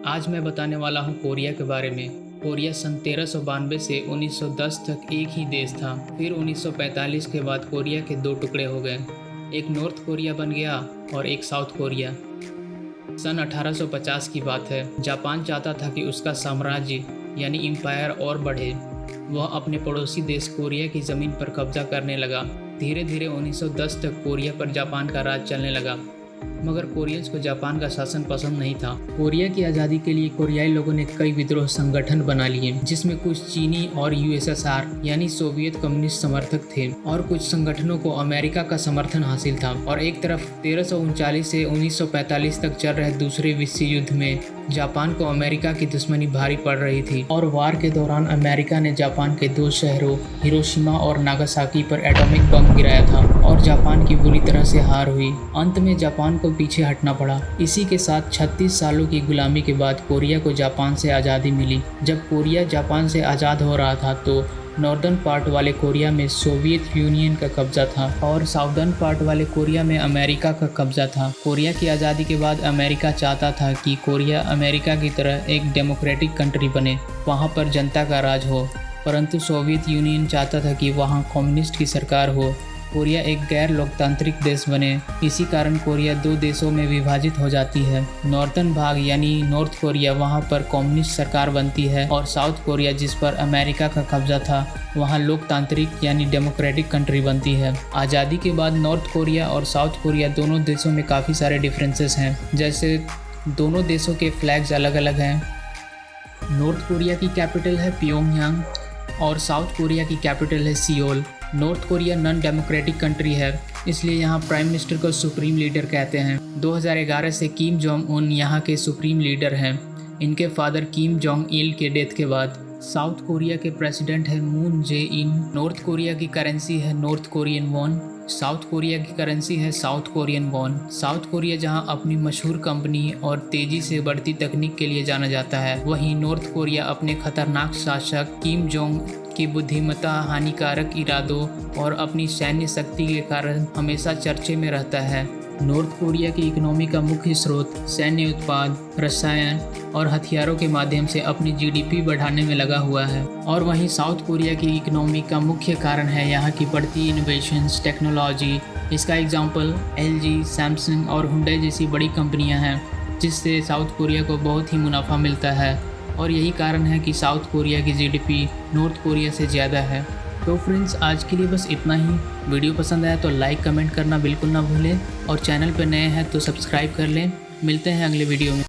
आज मैं बताने वाला हूँ कोरिया के बारे में। कोरिया सन 1392 से 1910 तक एक ही देश था। फिर 1945 के बाद कोरिया के दो टुकड़े हो गए, एक नॉर्थ कोरिया बन गया और एक साउथ कोरिया। सन 1850 की बात है। जापान चाहता था कि उसका साम्राज्य यानी एम्पायर और बढ़े। वह अपने पड़ोसी देश कोरिया की ज़मीन पर कब्जा करने लगा। धीरे धीरे 1910 तक कोरिया पर जापान का राज चलने लगा, मगर कोरियंस को जापान का शासन पसंद नहीं था। कोरिया की आज़ादी के लिए कोरियाई लोगों ने कई विद्रोह संगठन बना लिए, जिसमें कुछ चीनी और यूएसएसआर यानी सोवियत कम्युनिस्ट समर्थक थे और कुछ संगठनों को अमेरिका का समर्थन हासिल था। और एक तरफ 1339 से 1945 तक चल रहे दूसरे विश्व युद्ध में जापान को अमेरिका की दुश्मनी भारी पड़ रही थी और वार के दौरान अमेरिका ने जापान के दो शहरों हिरोशिमा और नागासाकी पर एटॉमिक बम गिराया था और जापान की बुरी तरह से हार हुई। अंत में जापान को पीछे हटना पड़ा। इसी के साथ 36 सालों की गुलामी के बाद कोरिया को जापान से आज़ादी मिली। जब कोरिया जापान से आज़ाद हो रहा था तो नॉर्दर्न पार्ट वाले कोरिया में सोवियत यूनियन का कब्जा था और साउदर्न पार्ट वाले कोरिया में अमेरिका का कब्जा था। कोरिया की आज़ादी के बाद अमेरिका चाहता था कि कोरिया अमेरिका की तरह एक डेमोक्रेटिक कंट्री बने, वहाँ पर जनता का राज हो, परंतु सोवियत यूनियन चाहता था कि वहाँ कम्युनिस्ट की सरकार हो, कोरिया एक गैर लोकतांत्रिक देश बने। इसी कारण कोरिया दो देशों में विभाजित हो जाती है। नॉर्थर्न भाग यानी नॉर्थ कोरिया, वहाँ पर कम्युनिस्ट सरकार बनती है और साउथ कोरिया जिस पर अमेरिका का कब्जा था, वहाँ लोकतांत्रिक यानी डेमोक्रेटिक कंट्री बनती है। आज़ादी के बाद नॉर्थ कोरिया और साउथ कोरिया दोनों देशों में काफ़ी सारे डिफरेंसेस हैं, जैसे दोनों देशों के फ्लैग्स अलग अलग हैं। नॉर्थ कोरिया की कैपिटल है प्योंगयांग और साउथ कोरिया की कैपिटल है Seoul. North Korea non democratic country है, इसलिए यहाँ प्राइम मिनिस्टर को सुप्रीम लीडर कहते हैं। 2011 से किम जोंग उन यहाँ के सुप्रीम लीडर हैं। इनके फादर किम जोंग इल के डेथ के बाद साउथ कोरिया के प्रेसिडेंट है मून जे इन। नॉर्थ कोरिया की करेंसी है north Korean von, south Korea की करेंसी है south Korean von. South Korea जहां अपनी मशहूर कंपनी और तेजी से बढ़ती तकनीक के लिए जाना जाता है, वहीं नॉर्थ कोरिया अपने खतरनाक शासक किम जोंग की बुद्धिमत्ता, हानिकारक इरादों और अपनी सैन्य शक्ति के कारण हमेशा चर्चे में रहता है। नॉर्थ कोरिया की इकोनॉमी का मुख्य स्रोत सैन्य उत्पाद, रसायन और हथियारों के माध्यम से अपनी जीडीपी बढ़ाने में लगा हुआ है। और वहीं साउथ कोरिया की इकोनॉमी का मुख्य कारण है यहाँ की बढ़ती इनोवेशंस, टेक्नोलॉजी। इसका एग्जांपल एलजी, सैमसंग और हुंडई जैसी बड़ी कंपनियां हैं, जिससे साउथ कोरिया को बहुत ही मुनाफा मिलता है और यही कारण है कि साउथ कोरिया की जीडीपी नॉर्थ कोरिया से ज़्यादा है। तो फ्रेंड्स, आज के लिए बस इतना ही। वीडियो पसंद आया तो लाइक कमेंट करना बिल्कुल ना भूलें और चैनल पर नए हैं तो सब्सक्राइब कर लें। मिलते हैं अगले वीडियो में।